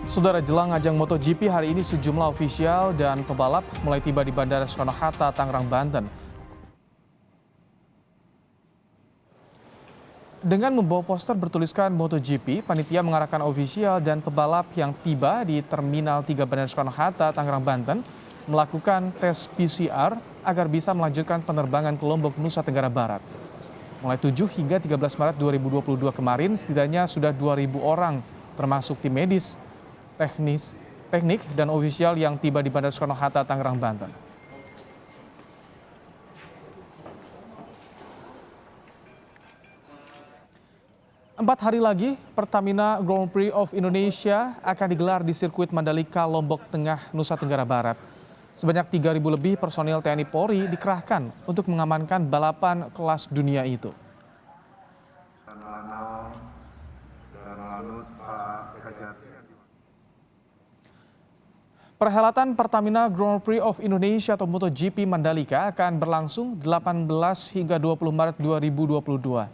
Saudara, jelang ajang MotoGP hari ini sejumlah ofisial dan pebalap mulai tiba di Bandara Soekarno-Hatta, Tangerang, Banten. Dengan membawa poster bertuliskan MotoGP, panitia mengarahkan ofisial dan pebalap yang tiba di Terminal 3 Bandara Soekarno-Hatta, Tangerang, Banten melakukan tes PCR agar bisa melanjutkan penerbangan ke Lombok, Nusa Tenggara Barat. Mulai 7 hingga 13 Maret 2022 kemarin, setidaknya sudah 2.000 orang, termasuk tim medis, teknik, dan ofisial yang tiba di Bandara Soekarno-Hatta, Tangerang, Banten. Empat hari lagi, Pertamina Grand Prix of Indonesia akan digelar di sirkuit Mandalika, Lombok Tengah, Nusa Tenggara Barat. Sebanyak 3.000 lebih personil TNI Polri dikerahkan untuk mengamankan balapan kelas dunia itu. Perhelatan Pertamina Grand Prix of Indonesia atau MotoGP Mandalika akan berlangsung 18 hingga 20 Maret 2022.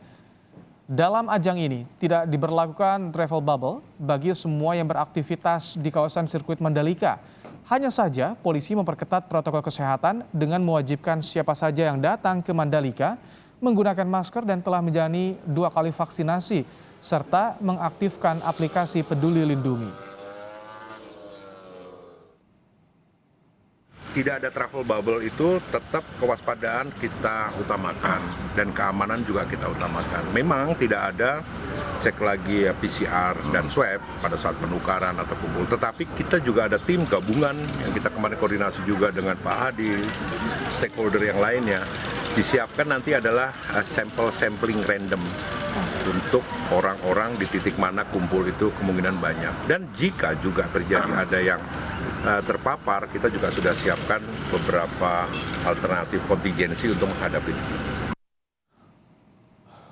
Dalam ajang ini tidak diberlakukan travel bubble bagi semua yang beraktivitas di kawasan sirkuit Mandalika. Hanya saja polisi memperketat protokol kesehatan dengan mewajibkan siapa saja yang datang ke Mandalika menggunakan masker dan telah menjalani 2 kali vaksinasi serta mengaktifkan aplikasi Peduli Lindungi. Tidak ada travel bubble itu tetap kewaspadaan kita utamakan dan keamanan juga kita utamakan. Memang tidak ada cek lagi ya PCR dan swab pada saat penukaran atau kumpul. Tetapi kita juga ada tim gabungan yang kita kemarin koordinasi juga dengan Pak Hadi, stakeholder yang lainnya. Disiapkan nanti adalah sampling random untuk orang-orang di titik mana kumpul itu kemungkinan banyak. Dan jika juga terjadi ada yang terpapar, kita juga sudah siapkan beberapa alternatif kontingensi untuk menghadapi itu.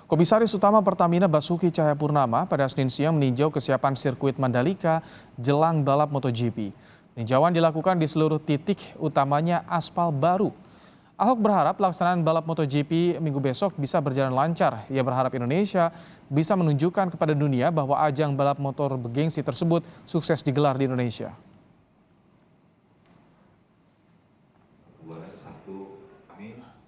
Komisaris Utama Pertamina Basuki Cahayapurnama pada Senin siang meninjau kesiapan sirkuit Mandalika jelang balap MotoGP. Peninjauan dilakukan di seluruh titik, utamanya aspal baru. Ahok berharap pelaksanaan balap MotoGP minggu besok bisa berjalan lancar. Ia berharap Indonesia bisa menunjukkan kepada dunia bahwa ajang balap motor bergengsi tersebut sukses digelar di Indonesia.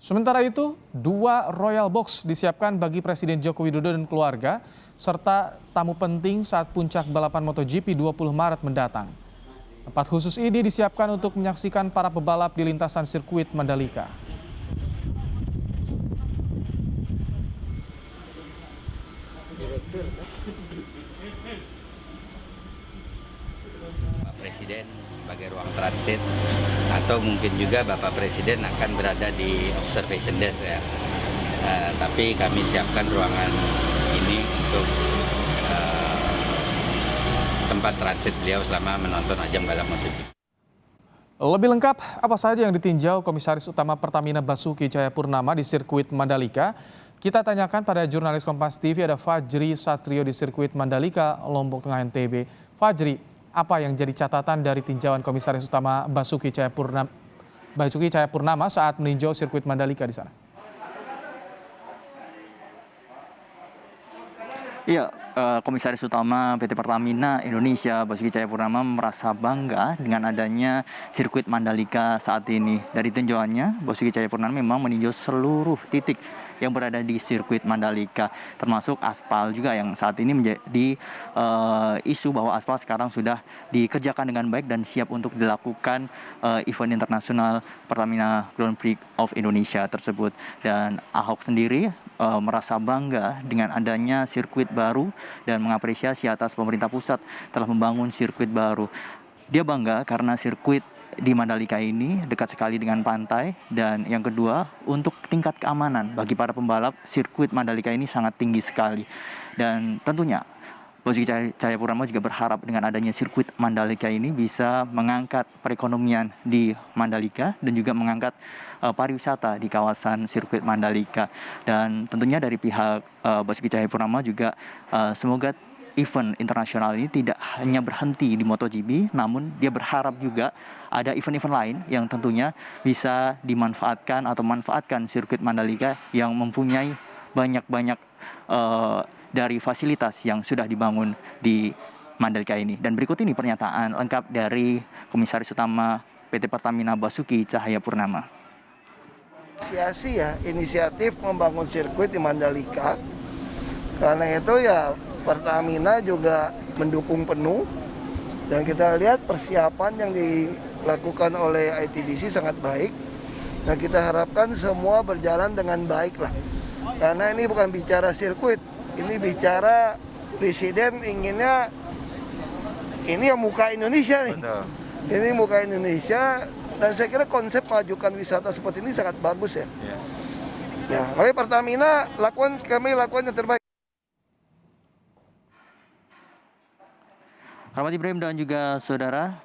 Sementara itu, 2 Royal Box disiapkan bagi Presiden Joko Widodo dan keluarga, serta tamu penting saat puncak balapan MotoGP 20 Maret mendatang. Tempat khusus ini disiapkan untuk menyaksikan para pebalap di lintasan sirkuit Mandalika. Pak Presiden sebagai ruang transit, atau mungkin juga Bapak Presiden akan berada di observation desk ya. Tapi kami siapkan ruangan ini untuk tempat transit beliau selama menonton ajang balap MotoGP. Lebih lengkap apa saja yang ditinjau Komisaris Utama Pertamina Basuki Cahayapurnama di sirkuit Mandalika? Kita tanyakan pada jurnalis Kompas TV ada Fajri Satrio di sirkuit Mandalika, Lombok Tengah, NTB. Fajri, apa yang jadi catatan dari tinjauan Komisaris Utama Basuki Cahayapurnama saat meninjau sirkuit Mandalika di sana? Iya, Komisaris Utama PT Pertamina Indonesia Basuki Cahayapurnama merasa bangga dengan adanya sirkuit Mandalika saat ini. Dari tinjauannya, Basuki Cahayapurnama memang meninjau seluruh titik yang berada di sirkuit Mandalika, termasuk aspal juga yang saat ini menjadi isu bahwa aspal sekarang sudah dikerjakan dengan baik dan siap untuk dilakukan event internasional Pertamina Grand Prix of Indonesia tersebut. Dan Ahok sendiri merasa bangga dengan adanya sirkuit baru dan mengapresiasi atas pemerintah pusat telah membangun sirkuit baru. Dia bangga karena sirkuit di Mandalika ini dekat sekali dengan pantai, dan yang kedua untuk tingkat keamanan bagi para pembalap, sirkuit Mandalika ini sangat tinggi sekali. Dan tentunya Basuki Cahayapurnama juga berharap dengan adanya sirkuit Mandalika ini bisa mengangkat perekonomian di Mandalika dan juga mengangkat pariwisata di kawasan sirkuit Mandalika. Dan tentunya dari pihak Basuki Cahayapurnama juga semoga event internasional ini tidak hanya berhenti di MotoGP, namun dia berharap juga ada event-event lain yang tentunya bisa dimanfaatkan atau memanfaatkan sirkuit Mandalika yang mempunyai banyak-banyak dari fasilitas yang sudah dibangun di Mandalika ini. Dan berikut ini pernyataan lengkap dari Komisaris Utama PT Pertamina Basuki Cahayapurnama. Inisiatif membangun sirkuit di Mandalika. Karena itu ya Pertamina juga mendukung penuh. Dan kita lihat persiapan yang dilakukan oleh ITDC sangat baik. Dan kita harapkan semua berjalan dengan baik lah. Karena ini bukan bicara sirkuit, ini bicara Presiden inginnya ini yang muka Indonesia nih. Betul. Ini muka Indonesia dan saya kira konsep majukan wisata seperti ini sangat bagus ya. Ya, makanya Pertamina kami lakukan yang terbaik. Rahmat Ibrahim dan juga saudara,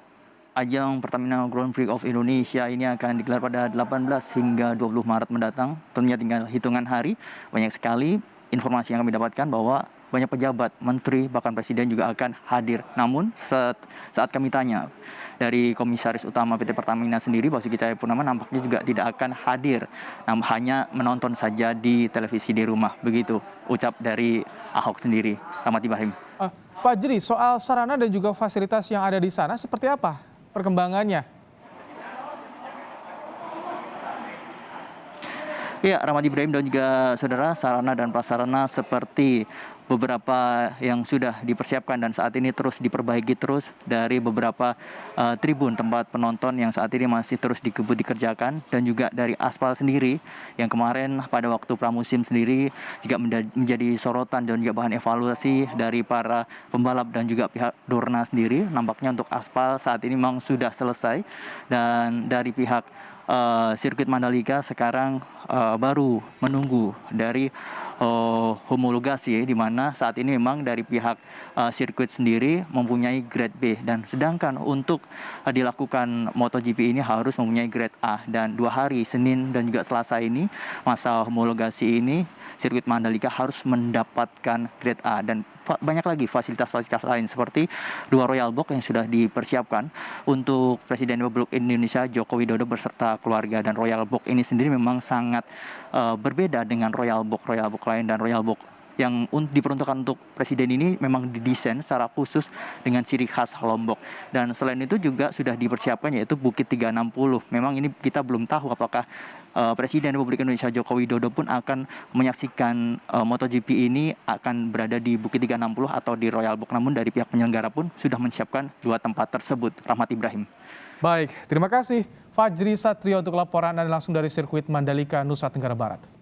ajang Pertamina Grand Prix of Indonesia ini akan digelar pada 18 hingga 20 Maret mendatang. Tentunya tinggal hitungan hari. Banyak sekali informasi yang kami dapatkan bahwa banyak pejabat, menteri, bahkan presiden juga akan hadir. Namun saat kami tanya dari Komisaris Utama PT Pertamina sendiri, Basuki Cahayapurnama, nampaknya juga tidak akan hadir. Hanya menonton saja di televisi di rumah. Begitu ucap dari Ahok sendiri. Rahmat Ibrahim. Fajri, soal sarana dan juga fasilitas yang ada di sana seperti apa perkembangannya? Ya, Rahmat Ibrahim dan juga saudara, sarana dan prasarana seperti beberapa yang sudah dipersiapkan dan saat ini terus diperbaiki terus dari beberapa tribun tempat penonton yang saat ini masih terus dikerjakan, dan juga dari aspal sendiri yang kemarin pada waktu pramusim sendiri juga menjadi sorotan dan juga bahan evaluasi dari para pembalap dan juga pihak Dorna sendiri. Nampaknya untuk aspal saat ini memang sudah selesai, dan dari pihak sirkuit Mandalika sekarang baru menunggu dari homologasi, di mana saat ini memang dari pihak sirkuit sendiri mempunyai grade B, dan sedangkan untuk dilakukan MotoGP ini harus mempunyai grade A, dan 2 hari Senin dan juga Selasa ini masa homologasi ini sirkuit Mandalika harus mendapatkan grade A, dan banyak lagi fasilitas-fasilitas lain seperti 2 Royal Box yang sudah dipersiapkan untuk Presiden Republik Indonesia Joko Widodo beserta keluarga. Dan Royal Box ini sendiri memang sangat berbeda dengan Royal Box lain, dan Royal Box yang diperuntukkan untuk presiden ini memang didesain secara khusus dengan ciri khas Lombok. Dan selain itu juga sudah dipersiapkan yaitu Bukit 360. Memang ini kita belum tahu apakah Presiden Republik Indonesia Joko Widodo pun akan menyaksikan MotoGP ini akan berada di Bukit 360 atau di Royal Box. Namun dari pihak penyelenggara pun sudah menyiapkan 2 tempat tersebut. Rahmat Ibrahim. Baik, terima kasih Fajri Satrio untuk laporan Anda langsung dari sirkuit Mandalika, Nusa Tenggara Barat.